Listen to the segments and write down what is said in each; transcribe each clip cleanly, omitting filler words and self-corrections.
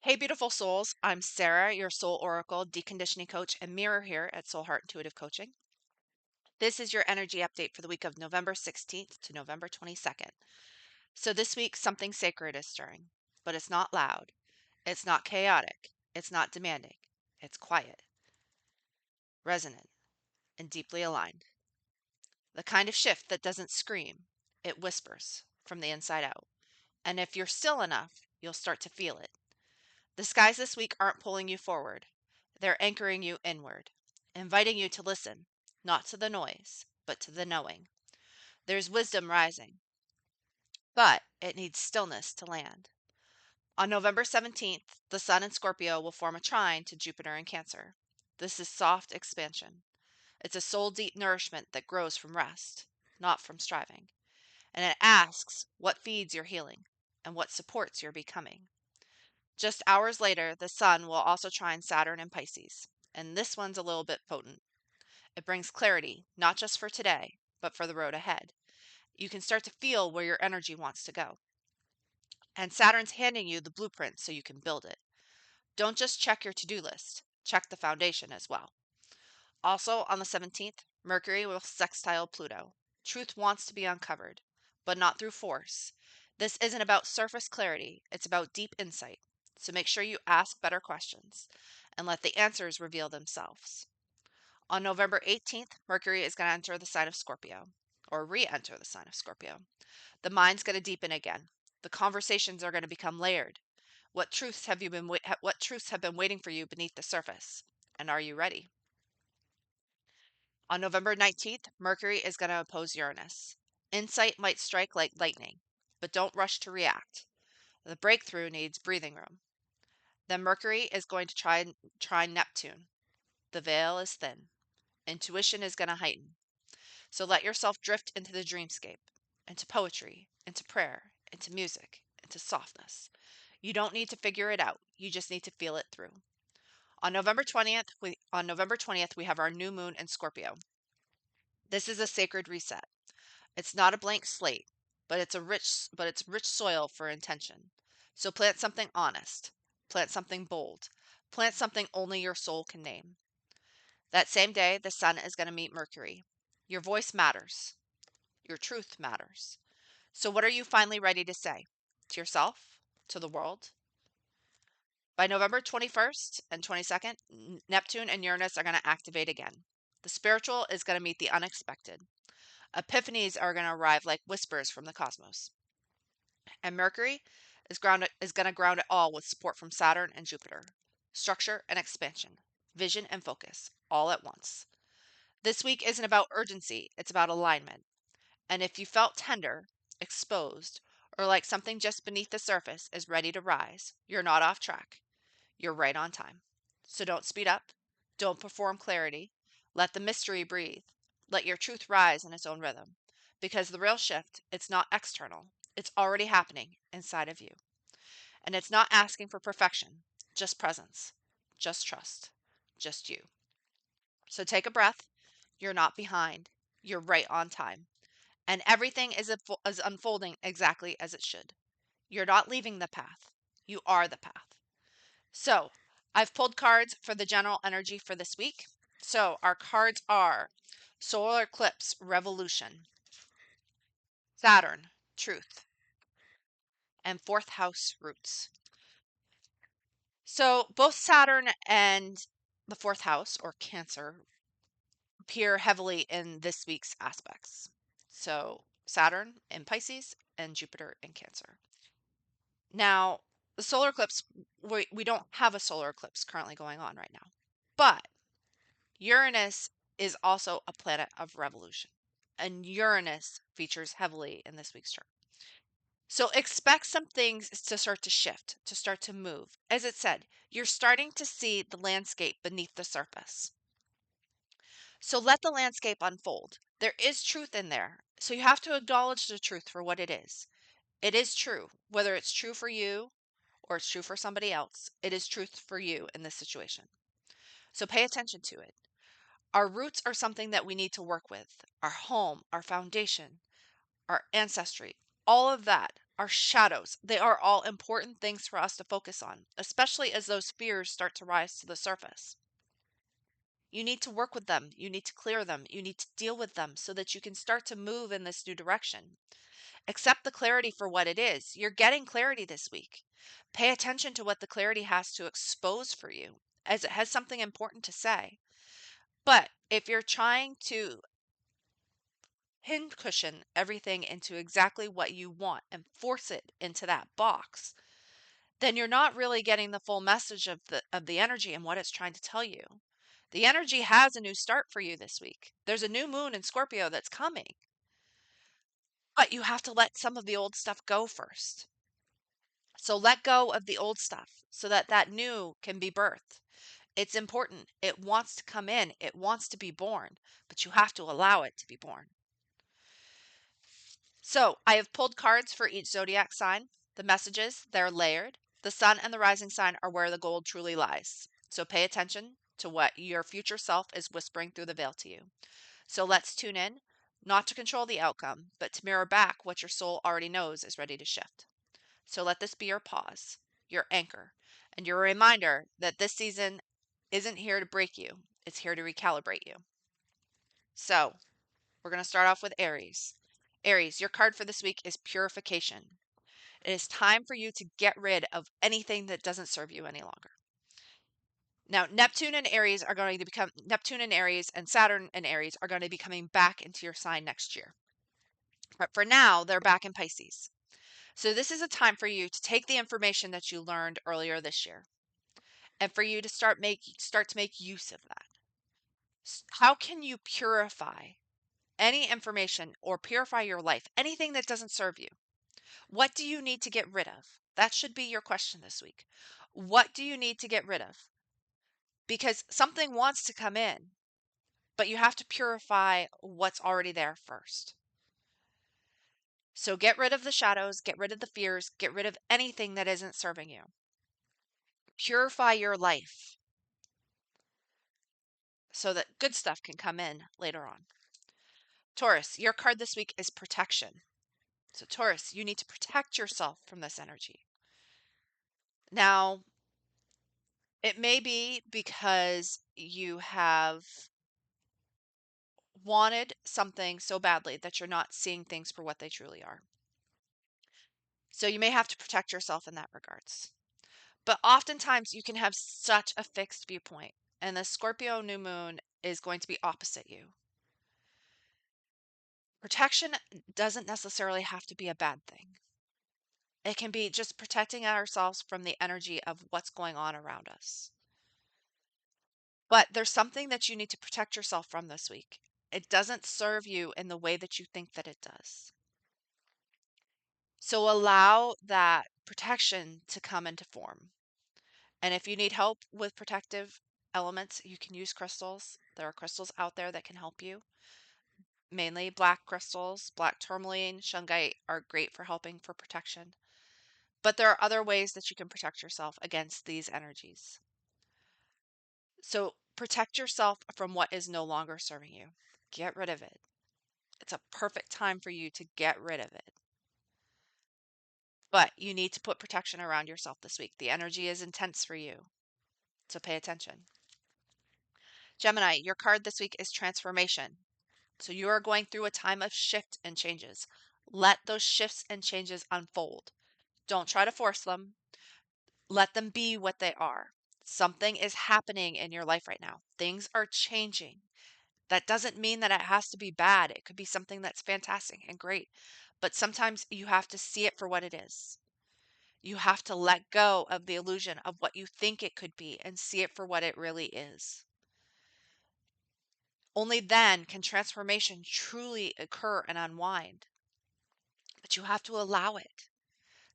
Hey, beautiful souls. I'm Sarah, your soul oracle, deconditioning coach, and mirror here at Soul Heart Intuitive Coaching. This is your energy update for the week of November 16th to November 22nd. So this week, something sacred is stirring, but it's not loud. It's not chaotic. It's not demanding. It's quiet, resonant, and deeply aligned. The kind of shift that doesn't scream, it whispers from the inside out. And if you're still enough, you'll start to feel it. The skies this week aren't pulling you forward. They're anchoring you inward, inviting you to listen, not to the noise, but to the knowing. There's wisdom rising, but it needs stillness to land. On November 17th, the Sun in Scorpio will form a trine to Jupiter in Cancer. This is soft expansion. It's a soul deep nourishment that grows from rest, not from striving. And it asks what feeds your healing and what supports your becoming. Just hours later, the Sun will also trine Saturn in Pisces, and this one's a little bit potent. It brings clarity, not just for today, but for the road ahead. You can start to feel where your energy wants to go. And Saturn's handing you the blueprint so you can build it. Don't just check your to-do list, check the foundation as well. Also, on the 17th, Mercury will sextile Pluto. Truth wants to be uncovered, but not through force. This isn't about surface clarity, it's about deep insight. So make sure you ask better questions and let the answers reveal themselves. On November 18th, Mercury is going to enter the sign of Scorpio, or re-enter the sign of Scorpio. The mind's going to deepen again. The conversations are going to become layered. What truths have been waiting for you beneath the surface? And are you ready? On November 19th, Mercury is going to oppose Uranus. Insight might strike like lightning, but don't rush to react. The breakthrough needs breathing room. Then Mercury is going to try Neptune. The veil is thin. Intuition is going to heighten. So let yourself drift into the dreamscape, into poetry, into prayer, into music, into softness. You don't need to figure it out. You just need to feel it through. On November 20th, we have our new moon in Scorpio. This is a sacred reset. It's not a blank slate, but it's rich soil for intention. So plant something honest, plant something bold, plant something only your soul can name. That same day, the Sun is going to meet Mercury. Your voice matters. Your truth matters. So what are you finally ready to say? To yourself? To the world? By November 21st and 22nd, Neptune and Uranus are going to activate again. The spiritual is going to meet the unexpected. Epiphanies are going to arrive like whispers from the cosmos. And Mercury is going to ground it all with support from Saturn and Jupiter. Structure and expansion, vision and focus, all at once. This week isn't about urgency, it's about alignment. And if you felt tender, exposed, or like something just beneath the surface is ready to rise, you're not off track. You're right on time. So don't speed up. Don't perform clarity. Let the mystery breathe. Let your truth rise in its own rhythm. Because the real shift, it's not external. It's already happening inside of you. And it's not asking for perfection, just presence, just trust, just you. So take a breath. You're not behind. You're right on time. And everything is unfolding exactly as it should. You're not leaving the path. You are the path. So I've pulled cards for the general energy for this week. So our cards are Solar Eclipse, Revolution, Saturn, Truth, and Fourth House, Roots. So both Saturn and the fourth house, or Cancer, appear heavily in this week's aspects. So Saturn in Pisces and Jupiter in Cancer. Now, the solar eclipse, we don't have a solar eclipse currently going on right now, but Uranus is also a planet of revolution, and Uranus features heavily in this week's chart. So expect some things to start to shift, to start to move. As it said, you're starting to see the landscape beneath the surface. So let the landscape unfold. There is truth in there. So you have to acknowledge the truth for what it is. It is true, whether it's true for you or it's true for somebody else. It is truth for you in this situation. So pay attention to it. Our roots are something that we need to work with. Our home, our foundation, our ancestry, all of that Our shadows. They are all important things for us to focus on, especially as those fears start to rise to the surface. You need to work with them. You need to clear them. You need to deal with them so that you can start to move in this new direction. Accept the clarity for what it is. You're getting clarity this week. Pay attention to what the clarity has to expose for you, as it has something important to say. But if you're trying to pincushion everything into exactly what you want and force it into that box, then you're not really getting the full message of the energy and what it's trying to tell you. The energy has a new start for you this week. There's a new moon in Scorpio that's coming, but you have to let some of the old stuff go first. So let go of the old stuff so that that new can be birthed. It's important. It wants to come in. It wants to be born, but you have to allow it to be born. So I have pulled cards for each zodiac sign. The messages, they're layered. The sun and the rising sign are where the gold truly lies. So pay attention to what your future self is whispering through the veil to you. So let's tune in, not to control the outcome, but to mirror back what your soul already knows is ready to shift. So let this be your pause, your anchor, and your reminder that this season isn't here to break you, it's here to recalibrate you. So we're going to start off with Aries. Aries, your card for this week is purification. It is time for you to get rid of anything that doesn't serve you any longer. Now, Neptune and Aries and Saturn and Aries are going to be coming back into your sign next year. But for now, they're back in Pisces. So this is a time for you to take the information that you learned earlier this year and for you to start to make use of that. How can you purify any information or purify your life, anything that doesn't serve you? What do you need to get rid of? That should be your question this week. What do you need to get rid of? Because something wants to come in, but you have to purify what's already there first. So get rid of the shadows, get rid of the fears, get rid of anything that isn't serving you. Purify your life so that good stuff can come in later on. Taurus, your card this week is protection. So Taurus, you need to protect yourself from this energy. Now, it may be because you have wanted something so badly that you're not seeing things for what they truly are. So you may have to protect yourself in that regards. But oftentimes you can have such a fixed viewpoint, and the Scorpio new moon is going to be opposite you. Protection doesn't necessarily have to be a bad thing. It can be just protecting ourselves from the energy of what's going on around us. But there's something that you need to protect yourself from this week. It doesn't serve you in the way that you think that it does. So allow that protection to come into form. And if you need help with protective elements, you can use crystals. There are crystals out there that can help you. Mainly black crystals, black tourmaline, shungite are great for helping for protection. But there are other ways that you can protect yourself against these energies. So protect yourself from what is no longer serving you. Get rid of it. It's a perfect time for you to get rid of it. But you need to put protection around yourself this week. The energy is intense for you. So pay attention. Gemini, your card this week is transformation. So you are going through a time of shift and changes. Let those shifts and changes unfold. Don't try to force them. Let them be what they are. Something is happening in your life right now. Things are changing. That doesn't mean that it has to be bad. It could be something that's fantastic and great. But sometimes you have to see it for what it is. You have to let go of the illusion of what you think it could be and see it for what it really is. Only then can transformation truly occur and unwind. But you have to allow it.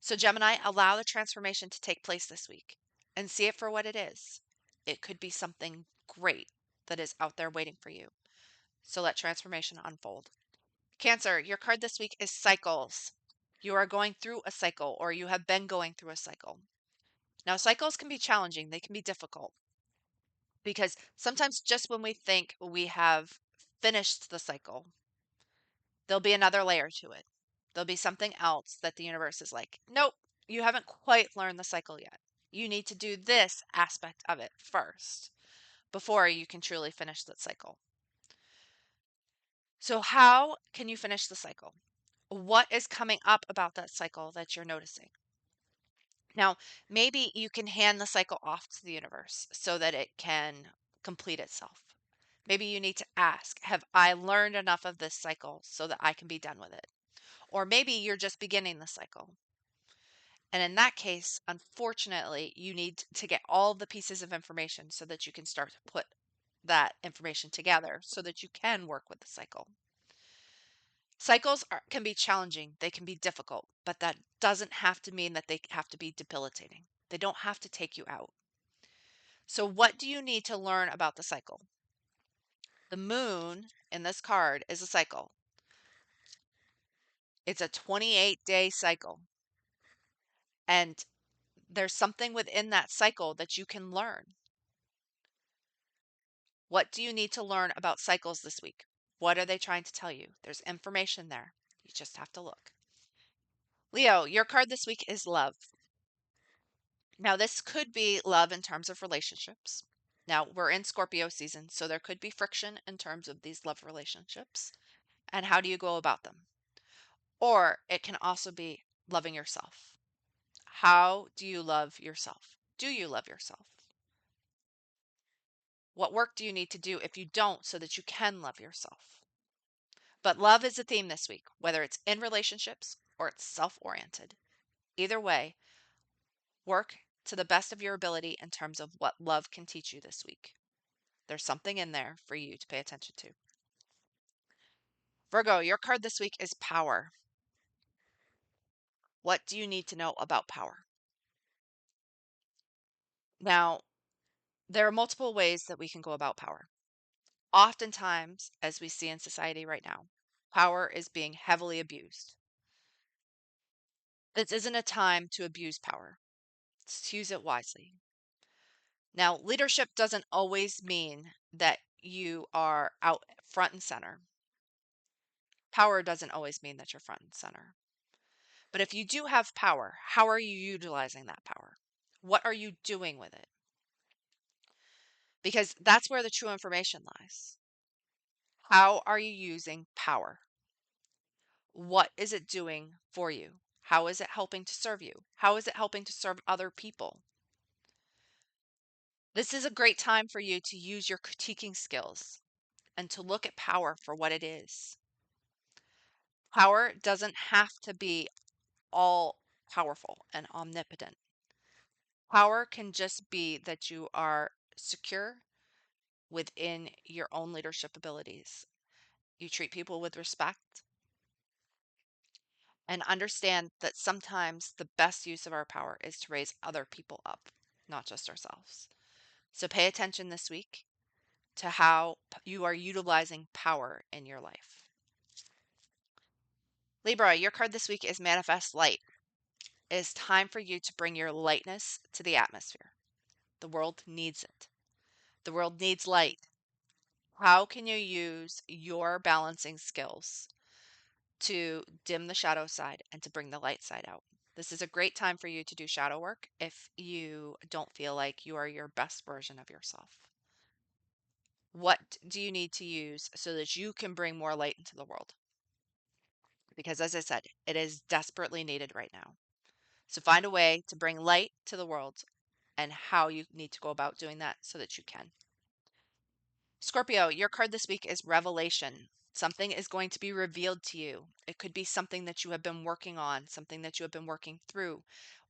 So, Gemini, allow the transformation to take place this week and see it for what it is. It could be something great that is out there waiting for you. So, let transformation unfold. Cancer, your card this week is cycles. You are going through a cycle, or you have been going through a cycle. Now, cycles can be challenging, they can be difficult because sometimes just when we think we have finished the cycle, there'll be another layer to it. There'll be something else that the universe is like, nope, you haven't quite learned the cycle yet. You need to do this aspect of it first before you can truly finish that cycle. So how can you finish the cycle? What is coming up about that cycle that you're noticing? Now, maybe you can hand the cycle off to the universe so that it can complete itself. Maybe you need to ask, have I learned enough of this cycle so that I can be done with it? Or maybe you're just beginning the cycle. And in that case, unfortunately, you need to get all the pieces of information so that you can start to put that information together so that you can work with the cycle. Cycles can be challenging, they can be difficult, but that doesn't have to mean that they have to be debilitating. They don't have to take you out. So, what do you need to learn about the cycle? The moon in this card is a cycle. It's a 28-day cycle. And there's something within that cycle that you can learn. What do you need to learn about cycles this week? What are they trying to tell you? There's information there. You just have to look. Leo, your card this week is love. Now, this could be love in terms of relationships. Now, we're in Scorpio season, so there could be friction in terms of these love relationships. And how do you go about them? Or it can also be loving yourself. How do you love yourself? Do you love yourself? What work do you need to do if you don't so that you can love yourself? But love is a theme this week, whether it's in relationships or it's self-oriented. Either way, work to the best of your ability in terms of what love can teach you this week. There's something in there for you to pay attention to. Virgo, your card this week is power. What do you need to know about power? Now, there are multiple ways that we can go about power. Oftentimes, as we see in society right now, power is being heavily abused. This isn't a time to abuse power. Let's use it wisely. Now, leadership doesn't always mean that you are out front and center. Power doesn't always mean that you're front and center. But if you do have power, how are you utilizing that power? What are you doing with it? Because that's where the true information lies. How are you using power? What is it doing for you? How is it helping to serve you? How is it helping to serve other people? This is a great time for you to use your critiquing skills and to look at power for what it is. Power doesn't have to be all powerful and omnipotent. Power can just be that you are secure within your own leadership abilities. You treat people with respect and understand that sometimes the best use of our power is to raise other people up, not just ourselves. So pay attention this week to how you are utilizing power in your life. Libra, your card this week is Manifest Light. It is time for you to bring your lightness to the atmosphere. The world needs it. The world needs light. How can you use your balancing skills to dim the shadow side and to bring the light side out? This is a great time for you to do shadow work if you don't feel like you are your best version of yourself. What do you need to use so that you can bring more light into the world? Because as I said, it is desperately needed right now. So find a way to bring light to the world and how you need to go about doing that so that you can. Scorpio, your card this week is Revelation. Something is going to be revealed to you. It could be something that you have been working on, something that you have been working through,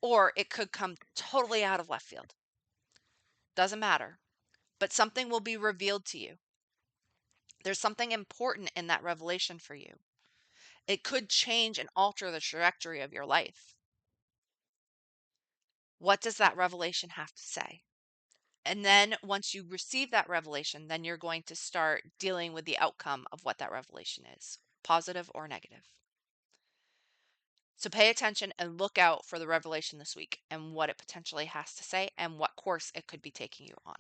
or it could come totally out of left field. Doesn't matter. But something will be revealed to you. There's something important in that revelation for you. It could change and alter the trajectory of your life. What does that revelation have to say? And then once you receive that revelation, then you're going to start dealing with the outcome of what that revelation is, positive or negative. So pay attention and look out for the revelation this week and what it potentially has to say and what course it could be taking you on.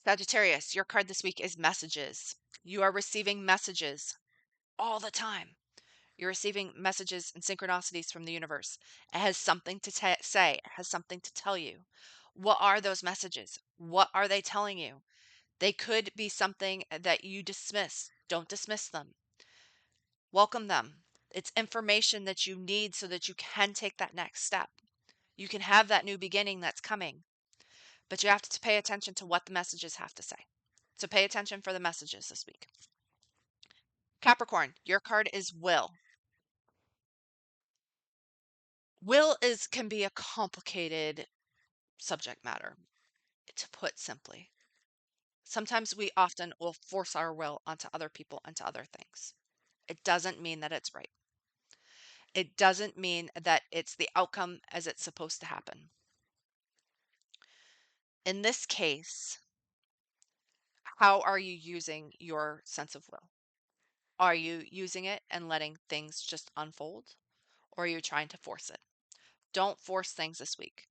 Sagittarius, your card this week is messages. You are receiving messages all the time. You're receiving messages and synchronicities from the universe. It has something to say, it has something to tell you. What are those messages? What are they telling you? They could be something that you dismiss. Don't dismiss them. Welcome them. It's information that you need so that you can take that next step. You can have that new beginning that's coming, but you have to pay attention to what the messages have to say. So pay attention for the messages this week. Capricorn, your card is will. Will can be a complicated subject matter, to put simply. Sometimes we often will force our will onto other people and to other things. It doesn't mean that it's right. It doesn't mean that it's the outcome as it's supposed to happen. In this case, how are you using your sense of will? Are you using it and letting things just unfold? Or are you trying to force it? Don't force things this week.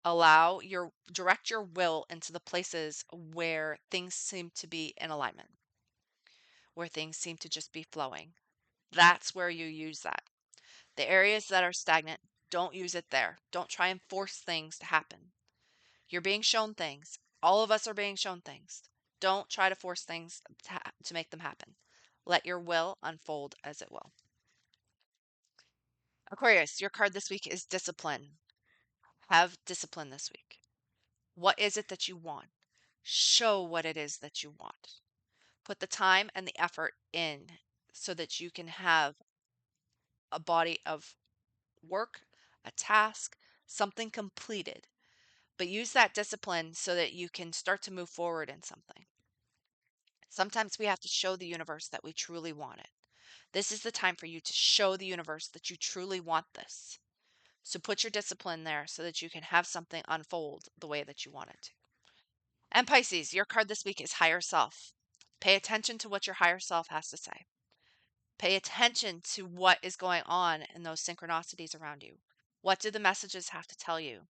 Direct your will into the places where things seem to be in alignment, where things seem to just be flowing. That's where you use that. The areas that are stagnant, don't use it there. Don't try and force things to happen. You're being shown things. All of us are being shown things. Don't try to force things to make them happen. Let your will unfold as it will. Aquarius, your card this week is discipline. Have discipline this week. What is it that you want? Show what it is that you want. Put the time and the effort in so that you can have a body of work, a task, something completed. But use that discipline so that you can start to move forward in something. Sometimes we have to show the universe that we truly want it. This is the time for you to show the universe that you truly want this. So put your discipline there so that you can have something unfold the way that you want it to. And Pisces, your card this week is higher self. Pay attention to what your higher self has to say. Pay attention to what is going on in those synchronicities around you. What do the messages have to tell you?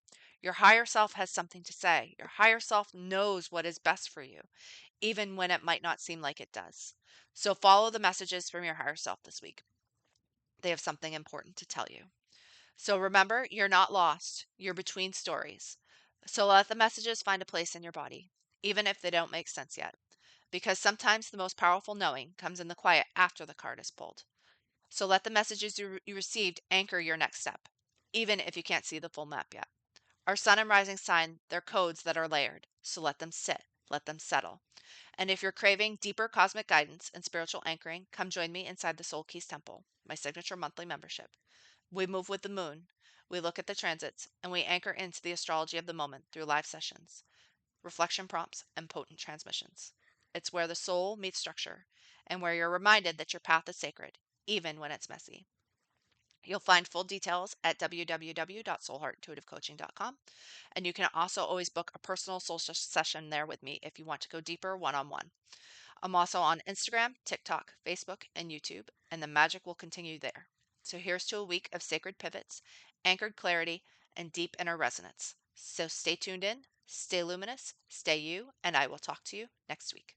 Your higher self has something to say. Your higher self knows what is best for you, even when it might not seem like it does. So follow the messages from your higher self this week. They have something important to tell you. So remember, you're not lost. You're between stories. So let the messages find a place in your body, even if they don't make sense yet. Because sometimes the most powerful knowing comes in the quiet after the card is pulled. So let the messages you received anchor your next step, even if you can't see the full map yet. Our sun and rising sign, they're codes that are layered. So let them sit, let them settle. And if you're craving deeper cosmic guidance and spiritual anchoring, come join me inside the Soul Keys Temple, my signature monthly membership. We move with the moon, we look at the transits, and we anchor into the astrology of the moment through live sessions, reflection prompts, and potent transmissions. It's where the soul meets structure, and where you're reminded that your path is sacred, even when it's messy. You'll find full details at www.soulheartintuitivecoaching.com, and you can also always book a personal soul session there with me if you want to go deeper one-on-one. I'm also on Instagram, TikTok, Facebook, and YouTube, and the magic will continue there. So here's to a week of sacred pivots, anchored clarity, and deep inner resonance. So stay tuned in, stay luminous, stay you, and I will talk to you next week.